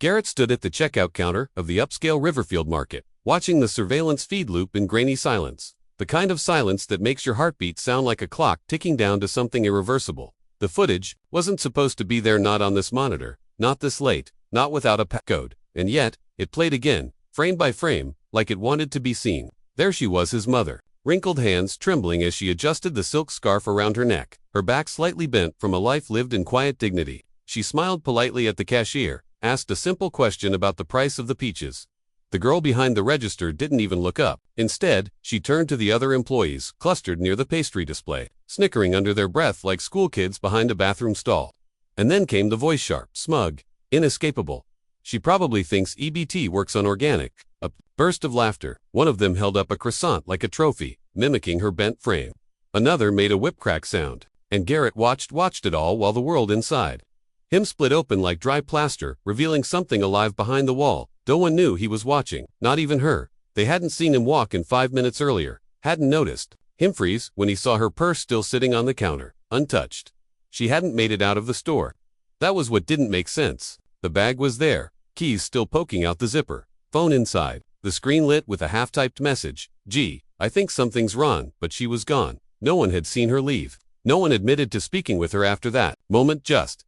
Garrett stood at the checkout counter of the upscale Riverfield market, watching the surveillance feed loop in grainy silence. The kind of silence that makes your heartbeat sound like a clock ticking down to something irreversible. The footage wasn't supposed to be there, not on this monitor, not this late, not without a passcode, and yet, it played again, frame by frame, like it wanted to be seen. There she was, his mother, wrinkled hands trembling as she adjusted the silk scarf around her neck, her back slightly bent from a life lived in quiet dignity. She smiled politely at the cashier, asked a simple question about the price of the peaches. The girl behind the register didn't even look up. Instead, she turned to the other employees clustered near the pastry display, snickering under their breath like school kids behind a bathroom stall. And then came the voice, sharp, smug, inescapable. "She probably thinks EBT works on organic." A burst of laughter. One of them held up a croissant like a trophy, mimicking her bent frame. Another made a whip crack sound, and Garrett watched it all while the world inside him split open like dry plaster, revealing something alive behind the wall. No one knew he was watching, not even her. They hadn't seen him walk in 5 minutes earlier, hadn't noticed him freeze when he saw her purse still sitting on the counter, untouched. She hadn't made it out of the store. That was what didn't make sense. The bag was there, keys still poking out the zipper, phone inside, the screen lit with a half-typed message. "Gee, I think something's wrong," but she was gone. No one had seen her leave. No one admitted to speaking with her after that moment. Just ...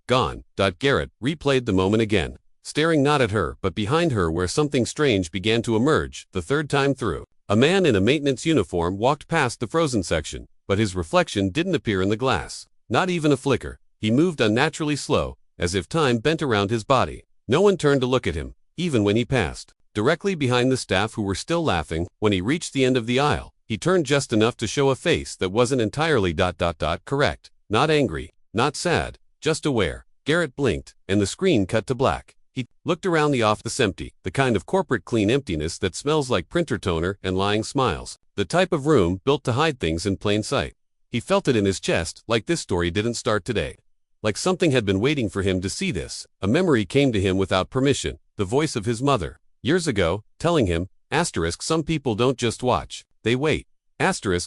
gone. Garrett replayed the moment again, staring not at her but behind her where something strange began to emerge. The third time through, a man in a maintenance uniform walked past the frozen section, but his reflection didn't appear in the glass. Not even a flicker. He moved unnaturally slow, as if time bent around his body. No one turned to look at him, even when he passed directly behind the staff who were still laughing. When he reached the end of the aisle, he turned just enough to show a face that wasn't entirely ... correct. Not angry, not sad, just aware. Garrett blinked, and the screen cut to black. He looked around the office, empty, the kind of corporate clean emptiness that smells like printer toner and lying smiles. The type of room built to hide things in plain sight. He felt it in his chest, like this story didn't start today. Like something had been waiting for him to see this. A memory came to him without permission, the voice of his mother, years ago, telling him, some people don't just watch, they wait.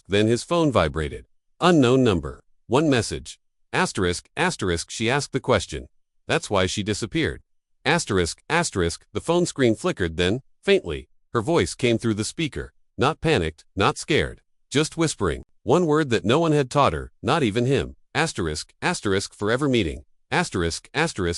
Then his phone vibrated. Unknown number. One message. She asked the question. That's why she disappeared. The phone screen flickered, then, faintly, her voice came through the speaker. Not panicked, not scared, just whispering. One word that no one had taught her, not even him. Forever meeting.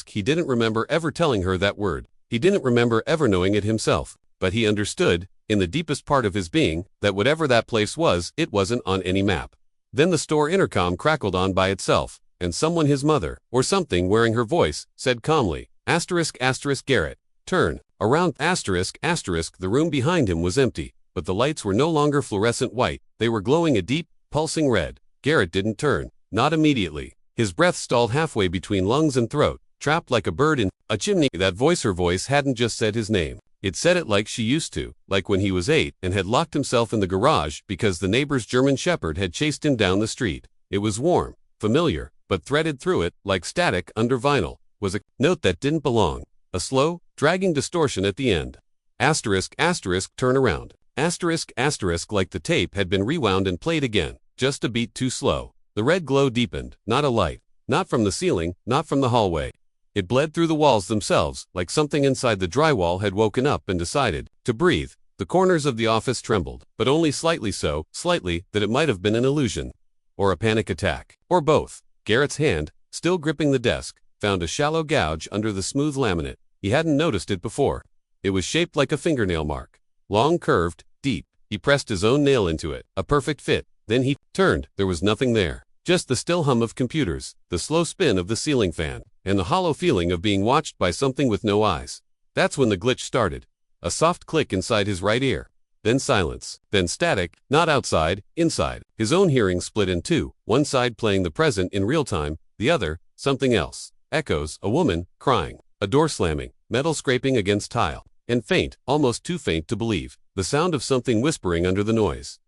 He didn't remember ever telling her that word. He didn't remember ever knowing it himself. But he understood, in the deepest part of his being, that whatever that place was, it wasn't on any map. Then the store intercom crackled on by itself, and someone, his mother, or something wearing her voice, said calmly, Garrett, turn around. The room behind him was empty, but the lights were no longer fluorescent white, they were glowing a deep, pulsing red. Garrett didn't turn, not immediately. His breath stalled halfway between lungs and throat, trapped like a bird in a chimney. That voice, her voice, hadn't just said his name. It said it like she used to, like when he was 8 and had locked himself in the garage because the neighbor's German shepherd had chased him down the street. It was warm, familiar, but threaded through it, like static under vinyl, was a note that didn't belong. A slow, dragging distortion at the end. Turn around. Like the tape had been rewound and played again, just a beat too slow. The red glow deepened, not a light, not from the ceiling, not from the hallway. It bled through the walls themselves, like something inside the drywall had woken up and decided to breathe. The corners of the office trembled, but only slightly so, slightly, that it might have been an illusion. Or a panic attack. Or both. Garrett's hand, still gripping the desk, found a shallow gouge under the smooth laminate. He hadn't noticed it before. It was shaped like a fingernail mark. Long, curved, deep. He pressed his own nail into it, a perfect fit. Then he turned. There was nothing there. Just the still hum of computers, the slow spin of the ceiling fan, and the hollow feeling of being watched by something with no eyes. That's when the glitch started. A soft click inside his right ear. Then silence. Then static, not outside, inside. His own hearing split in two, one side playing the present in real time, the other, something else. Echoes, a woman, crying, a door slamming, metal scraping against tile. And faint, almost too faint to believe, the sound of something whispering under the noise.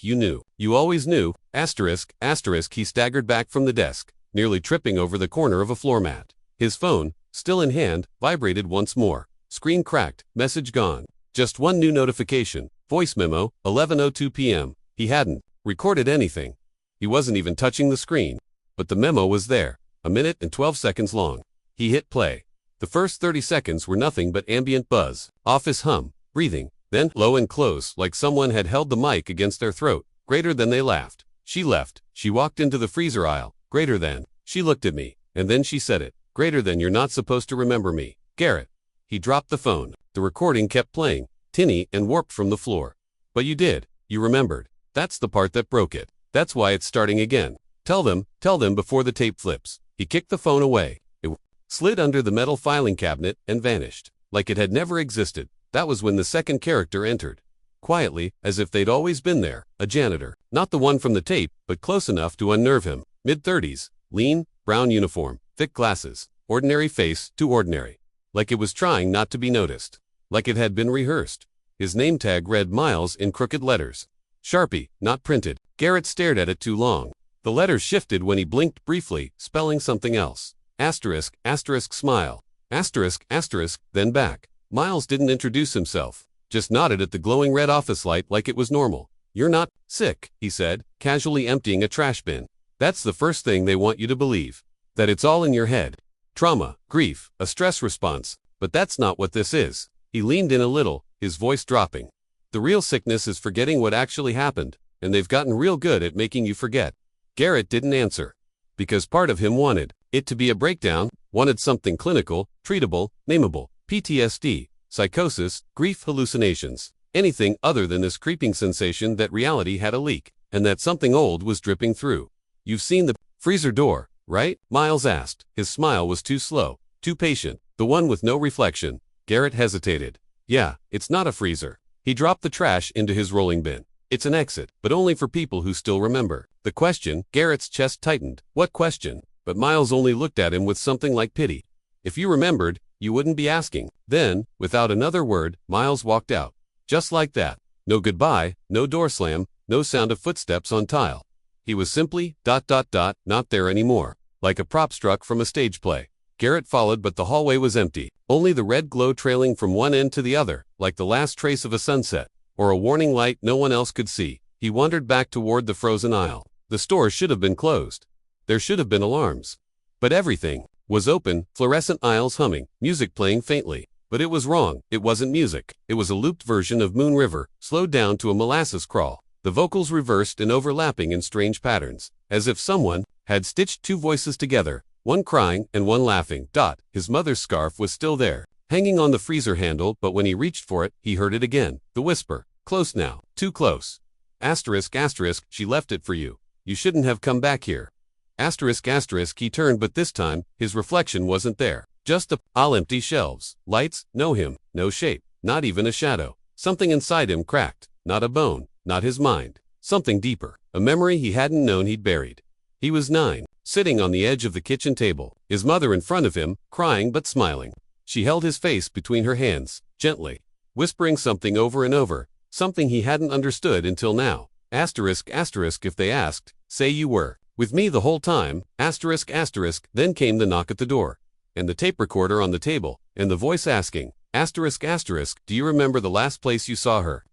You knew. You always knew. He staggered back from the desk, nearly tripping over the corner of a floor mat. His phone, still in hand, vibrated once more. Screen cracked, message gone. Just one new notification. Voice memo, 11:02 p.m. He hadn't recorded anything. He wasn't even touching the screen. But the memo was there, 1 minute and 12 seconds long. He hit play. The first 30 seconds were nothing but ambient buzz, office hum, breathing, then low and close like someone had held the mic against their throat, greater than they laughed. She left. She walked into the freezer aisle, greater than. She looked at me, and then she said it, greater than you're not supposed to remember me. Garrett. He dropped the phone. The recording kept playing, tinny and warped from the floor. But you did. You remembered. That's the part that broke it. That's why it's starting again. Tell them before the tape flips. He kicked the phone away. It slid under the metal filing cabinet and vanished, like it had never existed. That was when the second character entered. Quietly, as if they'd always been there, a janitor. Not the one from the tape, but close enough to unnerve him. Mid-30s, lean, brown uniform, thick glasses, ordinary face, too ordinary. Like it was trying not to be noticed. Like it had been rehearsed. His name tag read Miles in crooked letters. Sharpie, not printed. Garrett stared at it too long. The letters shifted when he blinked briefly, spelling something else. Asterisk, asterisk smile. Asterisk, asterisk, then back. Miles didn't introduce himself. Just nodded at the glowing red office light like it was normal. You're not sick, he said, casually emptying a trash bin. That's the first thing they want you to believe. That it's all in your head. Trauma, grief, a stress response. But that's not what this is. He leaned in a little, his voice dropping. The real sickness is forgetting what actually happened, and they've gotten real good at making you forget. Garrett didn't answer. Because part of him wanted it to be a breakdown, wanted something clinical, treatable, nameable, PTSD, psychosis, grief hallucinations, anything other than this creeping sensation that reality had a leak, and that something old was dripping through. You've seen the freezer door, right? Miles asked. His smile was too slow, too patient, the one with no reflection. Garrett hesitated. Yeah, it's not a freezer. He dropped the trash into his rolling bin. It's an exit, but only for people who still remember. The question, Garrett's chest tightened. What question? But Miles only looked at him with something like pity. If you remembered, you wouldn't be asking. Then, without another word, Miles walked out. Just like that. No goodbye, no door slam, no sound of footsteps on tile. He was simply, not there anymore. Like a prop struck from a stage play. Garrett followed, but the hallway was empty. Only the red glow trailing from one end to the other, like the last trace of a sunset, or a warning light no one else could see. He wandered back toward the frozen aisle. The store should have been closed. There should have been alarms. But everything was open, fluorescent aisles humming, music playing faintly. But it was wrong. It wasn't music. It was a looped version of Moon River, slowed down to a molasses crawl. The vocals reversed and overlapping in strange patterns, as if someone had stitched two voices together, one crying and one laughing. His mother's scarf was still there, hanging on the freezer handle, but when he reached for it, he heard it again. The whisper. Close now. Too close. Asterisk, asterisk, she left it for you. You shouldn't have come back here. Asterisk, asterisk, he turned, but this time, his reflection wasn't there. Just the all empty shelves. Lights, no him, no shape, not even a shadow. Something inside him cracked. Not a bone, not his mind. Something deeper. A memory he hadn't known he'd buried. He was 9, sitting on the edge of the kitchen table, his mother in front of him, crying but smiling. She held his face between her hands, gently, whispering something over and over, something he hadn't understood until now. Asterisk, asterisk, if they asked, say you were with me the whole time. Asterisk, asterisk, then came the knock at the door, and the tape recorder on the table, and the voice asking, asterisk, asterisk, do you remember the last place you saw her?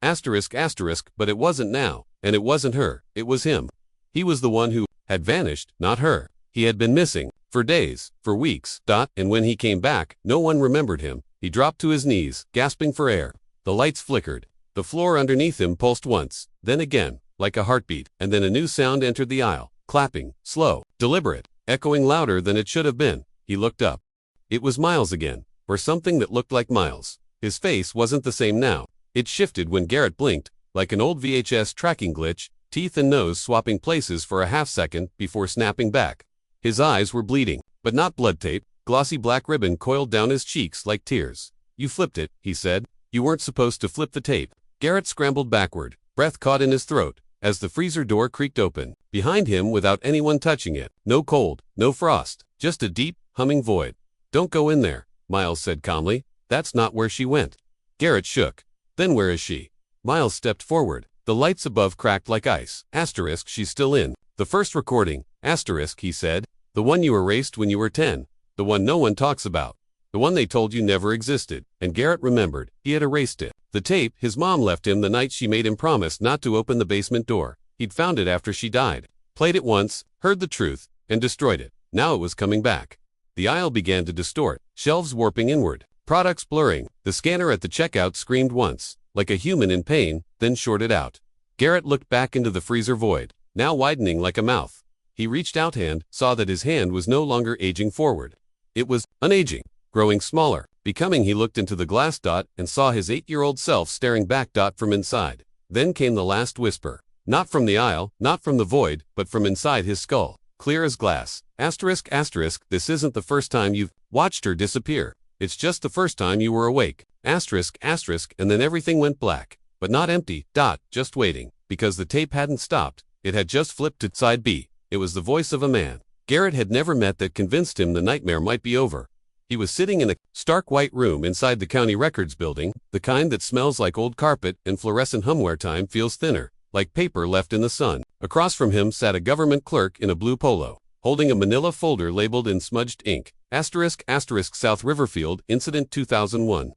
Asterisk, asterisk, but it wasn't now, and it wasn't her, it was him. He was the one who had vanished, not her. He had been missing, for days, for weeks, and when he came back, no one remembered him. He dropped to his knees, gasping for air. The lights flickered. The floor underneath him pulsed once, then again, like a heartbeat, and then a new sound entered the aisle, clapping, slow, deliberate, echoing louder than it should have been. He looked up. It was Miles again, or something that looked like Miles. His face wasn't the same now. It shifted when Garrett blinked, like an old VHS tracking glitch, teeth and nose swapping places for a half second before snapping back. His eyes were bleeding, but not blood tape. Glossy black ribbon coiled down his cheeks like tears. You flipped it, he said. You weren't supposed to flip the tape. Garrett scrambled backward, breath caught in his throat, as the freezer door creaked open. Behind him without anyone touching it. No cold, no frost, just a deep, humming void. Don't go in there, Miles said calmly. That's not where she went. Garrett shook. Then where is she? Miles stepped forward. The lights above cracked like ice. Asterisk, she's still in. The first recording. Asterisk, he said. The one you erased when you were 10. The one no one talks about. The one they told you never existed. And Garrett remembered. He had erased it. The tape his mom left him the night she made him promise not to open the basement door. He'd found it after she died. Played it once, heard the truth, and destroyed it. Now it was coming back. The aisle began to distort, shelves warping inward, products blurring. The scanner at the checkout screamed once, like a human in pain, then shorted out. Garrett looked back into the freezer void, now widening like a mouth. He reached out hand, saw that his hand was no longer aging forward. It was unaging, growing smaller, becoming. He looked into the glass dot and saw his 8-year-old self staring back dot from inside. Then came the last whisper. Not from the aisle, not from the void, but from inside his skull. Clear as glass. Asterisk, asterisk, this isn't the first time you've watched her disappear. It's just the first time you were awake. Asterisk, asterisk, and then everything went black. But not empty, dot, just waiting. Because the tape hadn't stopped. It had just flipped to side B. It was the voice of a man Garrett had never met that convinced him the nightmare might be over. He was sitting in a stark white room inside the county records building, the kind that smells like old carpet and fluorescent hum where time feels thinner, like paper left in the sun. Across from him sat a government clerk in a blue polo, holding a manila folder labeled in smudged ink. Asterisk, asterisk, South Riverfield, Incident 2001.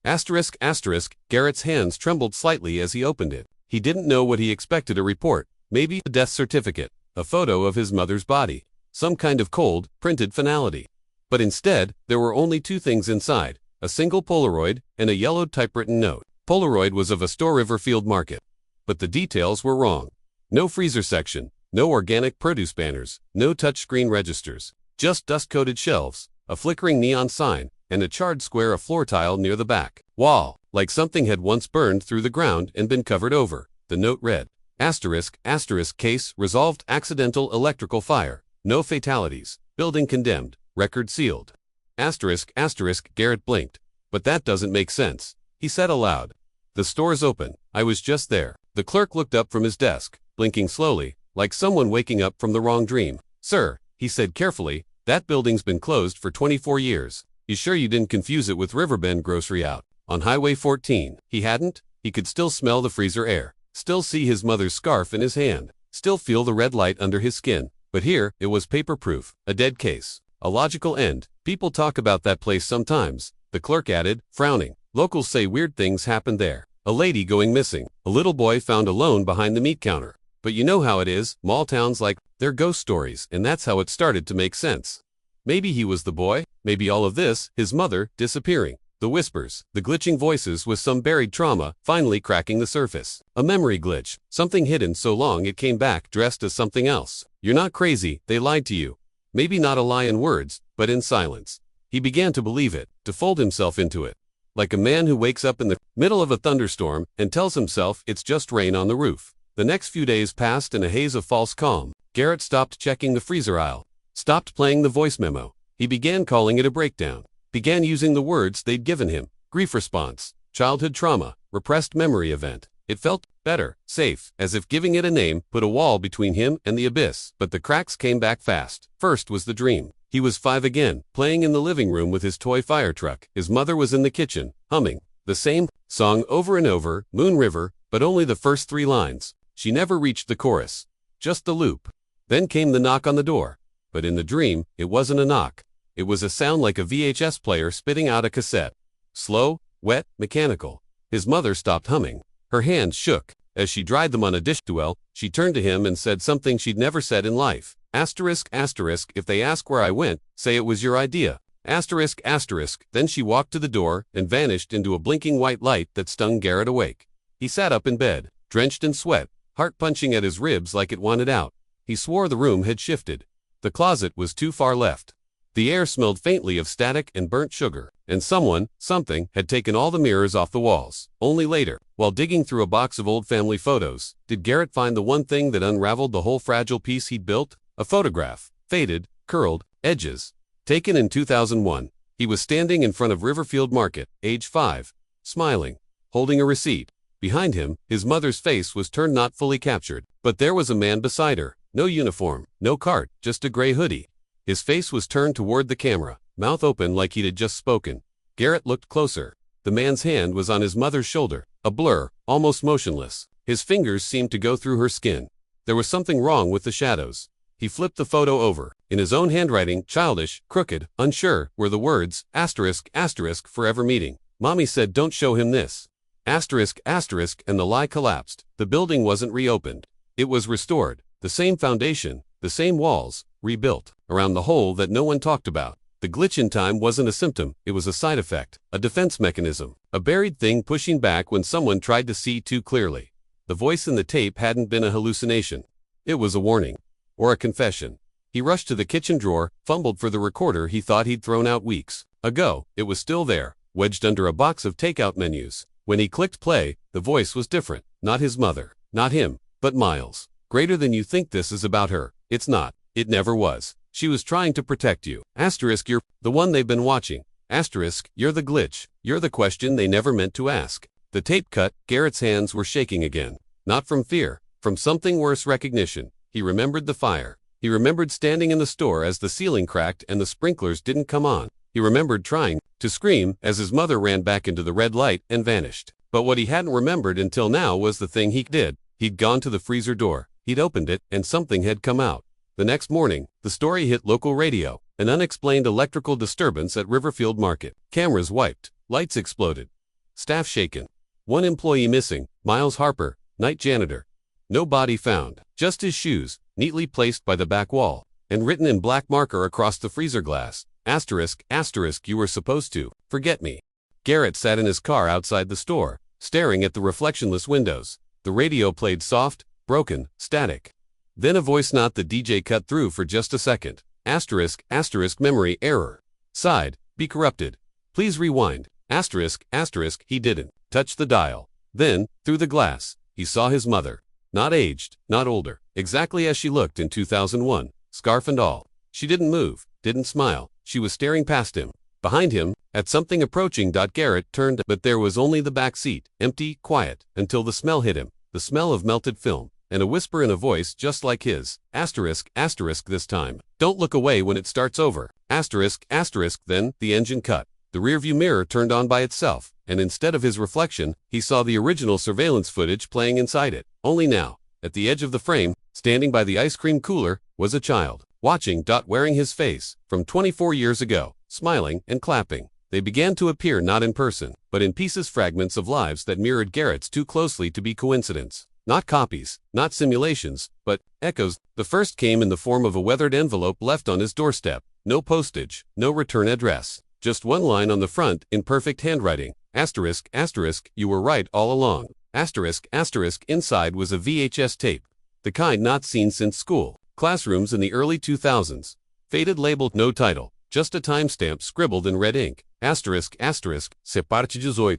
Asterisk, asterisk, Garrett's hands trembled slightly as he opened it. He didn't know what he expected. A report, maybe a death certificate, a photo of his mother's body, some kind of cold, printed finality. But instead, there were only two things inside, a single Polaroid and a yellowed typewritten note. Polaroid was of a store Riverfield Market. But the details were wrong. No freezer section, no organic produce banners, no touchscreen registers, just dust-coated shelves, a flickering neon sign, and a charred square of floor tile near the back wall, like something had once burned through the ground and been covered over. The note read, asterisk, asterisk, case resolved, accidental electrical fire, no fatalities, building condemned, record sealed. Asterisk, asterisk, Garrett blinked. But that doesn't make sense, he said aloud. The store's open. I was just there. The clerk looked up from his desk, blinking slowly, like someone waking up from the wrong dream. Sir, he said carefully, that building's been closed for 24 years. You sure you didn't confuse it with Riverbend Grocery out on Highway 14? He hadn't. He could still smell the freezer air, still see his mother's scarf in his hand, still feel the red light under his skin. But here, it was paper-proof, a dead case, a logical end. People talk about that place sometimes, the clerk added, frowning. Locals say weird things happened there. A lady going missing, a little boy found alone behind the meat counter. But you know how it is, mall towns like, they're ghost stories, and that's how it started to make sense. Maybe he was the boy, maybe all of this, his mother, disappearing. The whispers, the glitching voices with some buried trauma, finally cracking the surface. A memory glitch, something hidden so long it came back dressed as something else. You're not crazy, they lied to you. Maybe not a lie in words, but in silence. He began to believe it, to fold himself into it. Like a man who wakes up in the middle of a thunderstorm and tells himself it's just rain on the roof. The next few days passed in a haze of false calm. Garrett stopped checking the freezer aisle, stopped playing the voice memo. He began calling it a breakdown, began using the words they'd given him. Grief response, childhood trauma, repressed memory event. It felt better, safe, as if giving it a name put a wall between him and the abyss. But the cracks came back fast. First was the dream. He was 5 again, playing in the living room with his toy fire truck. His mother was in the kitchen, humming the same song over and over, Moon River, but only the first 3 lines. She never reached the chorus, just the loop. Then came the knock on the door. But in the dream, it wasn't a knock. It was a sound like a VHS player spitting out a cassette. Slow, wet, mechanical. His mother stopped humming. Her hands shook. As she dried them on a dish towel, she turned to him and said something she'd never said in life. Asterisk, asterisk, if they ask where I went, say it was your idea. Asterisk, asterisk. Then she walked to the door and vanished into a blinking white light that stung Garrett awake. He sat up in bed, drenched in sweat, heart punching at his ribs like it wanted out. He swore the room had shifted. The closet was too far left. The air smelled faintly of static and burnt sugar, and something, had taken all the mirrors off the walls. Only later, while digging through a box of old family photos, did Garrett find the one thing that unraveled the whole fragile piece he'd built. A photograph, faded, curled, edges. Taken in 2001, he was standing in front of Riverfield Market, age 5, smiling, holding a receipt. Behind him, his mother's face was turned, not fully captured, but there was a man beside her. No uniform, no cart, just a gray hoodie. His face was turned toward the camera, mouth open like he'd just spoken. Garrett looked closer. The man's hand was on his mother's shoulder, a blur, almost motionless. His fingers seemed to go through her skin. There was something wrong with the shadows. He flipped the photo over. In his own handwriting, childish, crooked, unsure, were the words, asterisk, asterisk, forever meeting. Mommy said don't show him this. Asterisk, asterisk, and the lie collapsed. The building wasn't reopened. It was restored. The same foundation, the same walls, rebuilt. Around the hole that no one talked about, The glitch in time wasn't a symptom, it was a side effect, a defense mechanism, a buried thing pushing back when someone tried to see too clearly. The voice in the tape hadn't been a hallucination. It was a warning. Or a confession. He rushed to the kitchen drawer, fumbled for the recorder he thought he'd thrown out weeks ago. It was still there, wedged under a box of takeout menus. When he clicked play, the voice was different. Not his mother. Not him. But Miles. Greater than you think this is about her. It's not. It never was. She was trying to protect you. Asterisk, you're the one they've been watching. Asterisk, you're the glitch. You're the question they never meant to ask. The tape cut. Garrett's hands were shaking again. Not from fear. From something worse, recognition. He remembered the fire. He remembered standing in the store as the ceiling cracked and the sprinklers didn't come on. He remembered trying to scream as his mother ran back into the red light and vanished. But what he hadn't remembered until now was the thing he did. He'd gone to the freezer door. He'd opened it, and something had come out. The next morning, the story hit local radio. An unexplained electrical disturbance at Riverfield Market. Cameras wiped. Lights exploded. Staff shaken. One employee missing, Miles Harper, night janitor. No body found. Just his shoes, neatly placed by the back wall, and written in black marker across the freezer glass. Asterisk, asterisk, you were supposed to forget me. Garrett sat in his car outside the store, staring at the reflectionless windows. The radio played soft, broken, static. Then a voice, not the DJ, cut through for just a second. Asterisk, asterisk, memory error. Side, be corrupted. Please rewind. Asterisk, asterisk, he didn't touch the dial. Then, through the glass, he saw his mother. Not aged, not older, exactly as she looked in 2001, scarf and all. She didn't move, didn't smile. She was staring past him. Behind him, at something approaching. Garrett turned, but there was only the back seat, empty, quiet, until the smell hit him, the smell of melted film, and a whisper in a voice just like his. Asterisk, asterisk, this time. Don't look away when it starts over. Asterisk, asterisk, then, the engine cut. The rearview mirror turned on by itself, and instead of his reflection, he saw the original surveillance footage playing inside it. Only now, at the edge of the frame, standing by the ice cream cooler, was a child, watching. Wearing his face, from 24 years ago, smiling and clapping. They began to appear not in person, but in pieces, fragments of lives that mirrored Garrett's too closely to be coincidence. Not copies, not simulations, but echoes. The first came in the form of a weathered envelope left on his doorstep. No postage, no return address. Just one line on the front, in perfect handwriting. Asterisk, asterisk, you were right all along. Asterisk, asterisk, inside was a VHS tape. The kind not seen since school. Classrooms in the early 2000s. Faded, labeled, no title. Just a timestamp scribbled in red ink. Asterisk, asterisk, se parte 18.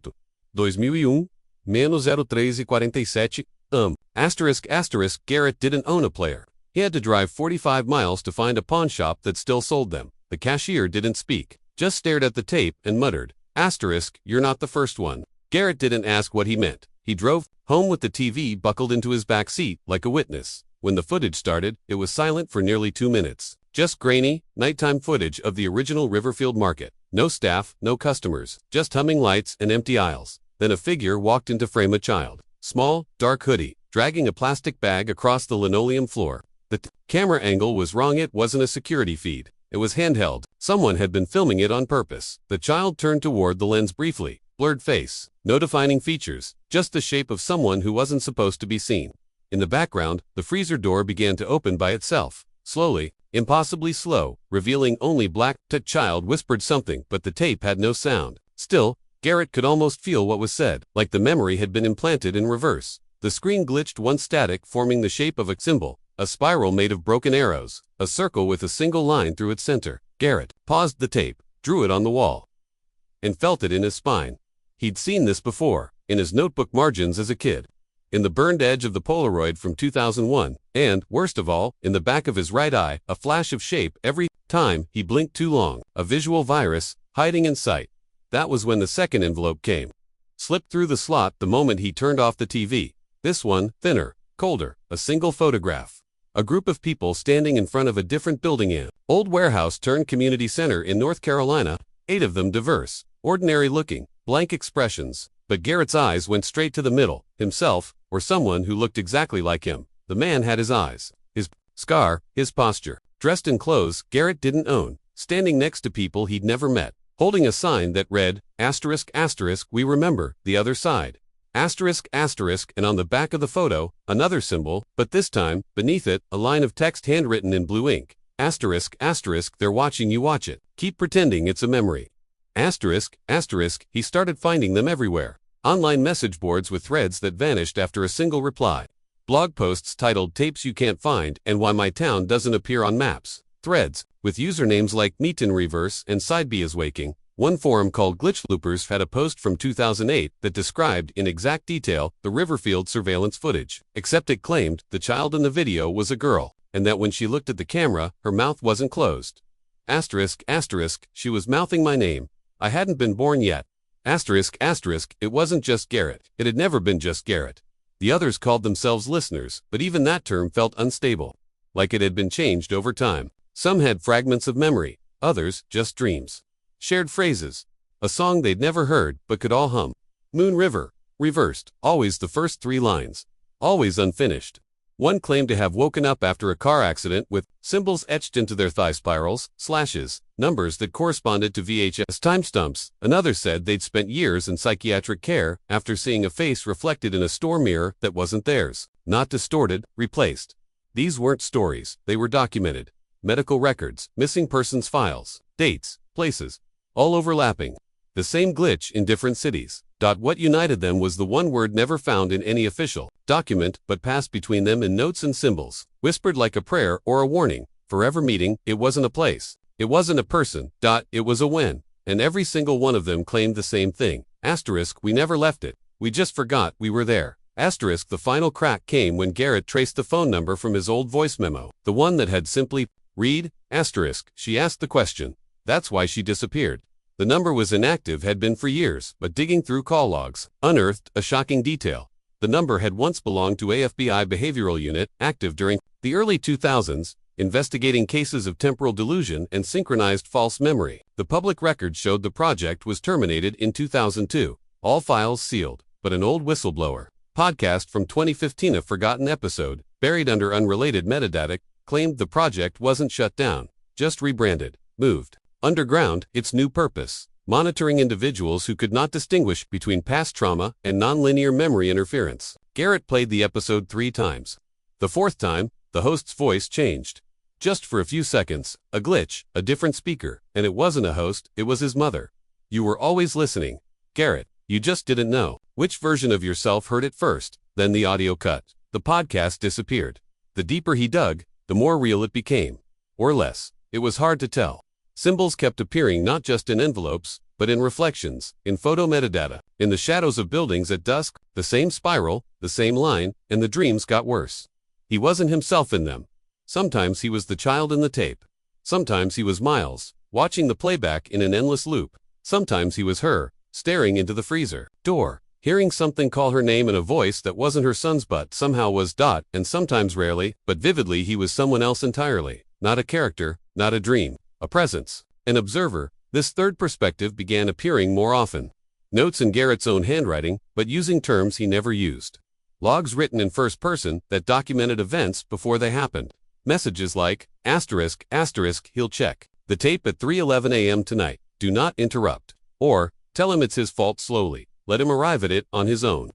2001, menos 03:47, Asterisk, asterisk, Garrett didn't own a player. He had to drive 45 miles to find a pawn shop that still sold them. The cashier didn't speak, just stared at the tape and muttered, asterisk, you're not the first one. Garrett didn't ask what he meant. He drove home with the TV buckled into his back seat like a witness. When the footage started, it was silent for nearly 2 minutes. Just grainy, nighttime footage of the original Riverfield Market. No staff, no customers, just humming lights and empty aisles. Then a figure walked into frame, a child. Small, dark hoodie, dragging a plastic bag across the linoleum floor. The camera angle was wrong. It wasn't a security feed. It was handheld. Someone had been filming it on purpose. The child turned toward the lens briefly. Blurred face. No defining features. Just the shape of someone who wasn't supposed to be seen. In the background, the freezer door began to open by itself. Slowly, impossibly slow, revealing only black. The child whispered something, but the tape had no sound. Still, Garrett could almost feel what was said, like the memory had been implanted in reverse. The screen glitched once static, forming the shape of a symbol, a spiral made of broken arrows, a circle with a single line through its center. Garrett paused the tape, drew it on the wall, and felt it in his spine. He'd seen this before, in his notebook margins as a kid, in the burned edge of the Polaroid from 2001, and, worst of all, in the back of his right eye, a flash of shape every time he blinked too long, a visual virus, hiding in sight. That was when the second envelope came. Slipped through the slot the moment he turned off the TV. This one, thinner, colder, a single photograph. A group of people standing in front of a different building in old warehouse turned community center in North Carolina, 8 of them diverse, ordinary looking, blank expressions. But Garrett's eyes went straight to the middle, himself, or someone who looked exactly like him. The man had his eyes, his scar, his posture. Dressed in clothes Garrett didn't own, standing next to people he'd never met. Holding a sign that read, asterisk, asterisk, we remember, the other side. Asterisk, asterisk, and on the back of the photo, another symbol, but this time, beneath it, a line of text handwritten in blue ink. Asterisk, asterisk, they're watching you, watch it. Keep pretending it's a memory. Asterisk, asterisk, he started finding them everywhere. Online message boards with threads that vanished after a single reply. Blog posts titled Tapes You Can't Find and Why My Town Doesn't Appear on Maps. Threads, with usernames like Meet in Reverse and Side B is Waking. One forum called Glitch Loopers had a post from 2008 that described in exact detail the Riverfield surveillance footage, except it claimed the child in the video was a girl, and that when she looked at the camera, her mouth wasn't closed. Asterisk, asterisk, she was mouthing my name. I hadn't been born yet. Asterisk, asterisk, it wasn't just Garrett. It had never been just Garrett. The others called themselves listeners, but even that term felt unstable, like it had been changed over time. Some had fragments of memory, others just dreams. Shared phrases. A song they'd never heard, but could all hum. Moon River. Reversed, always the first 3 lines. Always unfinished. One claimed to have woken up after a car accident with symbols etched into their thigh spirals, slashes, numbers that corresponded to VHS timestamps. Another said they'd spent years in psychiatric care after seeing a face reflected in a store mirror that wasn't theirs. Not distorted, replaced. These weren't stories, they were documented. Medical records, missing persons files, dates, places, all overlapping. The same glitch in different cities. What united them was the one word never found in any official document, but passed between them in notes and symbols, whispered like a prayer or a warning. Forever meeting. It wasn't a place. It wasn't a person. It was a when. And every single one of them claimed the same thing. Asterisk, we never left it. We just forgot we were there. Asterisk, the final crack came when Garrett traced the phone number from his old voice memo, the one that had simply, read, asterisk, she asked the question. That's why she disappeared. The number was inactive, had been for years, but digging through call logs, unearthed a shocking detail. The number had once belonged to a FBI behavioral unit, active during the early 2000s, investigating cases of temporal delusion and synchronized false memory. The public record showed the project was terminated in 2002. All files sealed, but an old whistleblower podcast from 2015, a forgotten episode, buried under unrelated metadata, claimed the project wasn't shut down, just rebranded, moved underground. Its new purpose: monitoring individuals who could not distinguish between past trauma and nonlinear memory interference. Garrett played the episode 3 times. The 4th time, the host's voice changed. Just for a few seconds, a glitch, a different speaker, and it wasn't a host, it was his mother. You were always listening, Garrett. You just didn't know which version of yourself heard it first. Then the audio cut. The podcast disappeared. The deeper he dug, the more real it became. Or less. It was hard to tell. Symbols kept appearing not just in envelopes, but in reflections, in photo metadata, in the shadows of buildings at dusk, the same spiral, the same line, and the dreams got worse. He wasn't himself in them. Sometimes he was the child in the tape. Sometimes he was Miles, watching the playback in an endless loop. Sometimes he was her, staring into the freezer door, hearing something call her name in a voice that wasn't her son's but somehow was. And sometimes, rarely, but vividly, he was someone else entirely. Not a character, not a dream. A presence, an observer. This third perspective began appearing more often. Notes in Garrett's own handwriting, but using terms he never used. Logs written in first person that documented events before they happened. Messages like, asterisk, asterisk, he'll check the tape at 3:11 a.m. tonight. Do not interrupt. Or, tell him it's his fault slowly. Let him arrive at it on his own.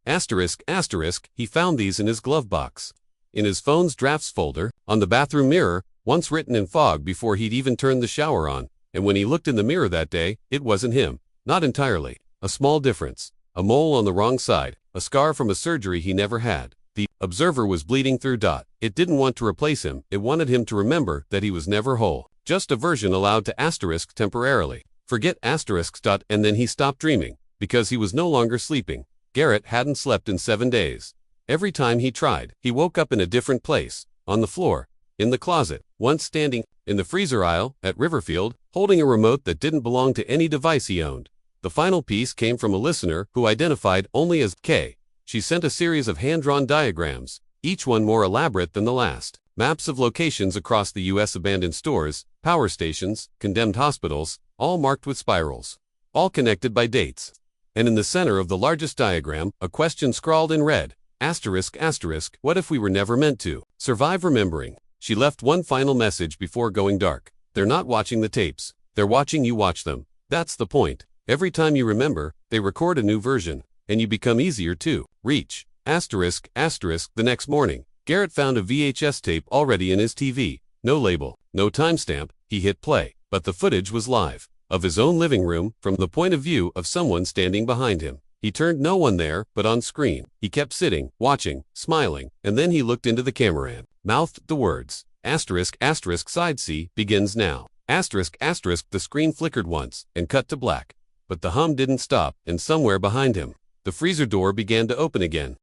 Asterisk, asterisk, he found these in his glove box. In his phone's drafts folder, on the bathroom mirror, once written in fog before he'd even turned the shower on, and when he looked in the mirror that day, it wasn't him. Not entirely. A small difference. A mole on the wrong side, a scar from a surgery he never had. The observer was bleeding through. It didn't want to replace him, it wanted him to remember that he was never whole. Just a version allowed to asterisk temporarily. Forget asterisks. And then he stopped dreaming, because he was no longer sleeping. Garrett hadn't slept in 7 days. Every time he tried, he woke up in a different place, on the floor, in the closet, once standing in the freezer aisle at Riverfield, holding a remote that didn't belong to any device he owned. The final piece came from a listener who identified only as K. She sent a series of hand-drawn diagrams, each one more elaborate than the last. Maps of locations across the U.S., abandoned stores, power stations, condemned hospitals, all marked with spirals, all connected by dates. And in the center of the largest diagram, a question scrawled in red, asterisk, asterisk, what if we were never meant to survive remembering? She left one final message before going dark. They're not watching the tapes. They're watching you watch them. That's the point. Every time you remember, they record a new version, and you become easier to reach. Asterisk, asterisk, the next morning, Garrett found a VHS tape already in his TV. No label, no timestamp. He hit play. But the footage was live, of his own living room, from the point of view of someone standing behind him. He turned no one there, but on screen. He kept sitting, watching, smiling, and then he looked into the camera and mouthed the words, asterisk asterisk side C begins now. Asterisk asterisk the screen flickered once, and cut to black. But the hum didn't stop, and somewhere behind him, the freezer door began to open again.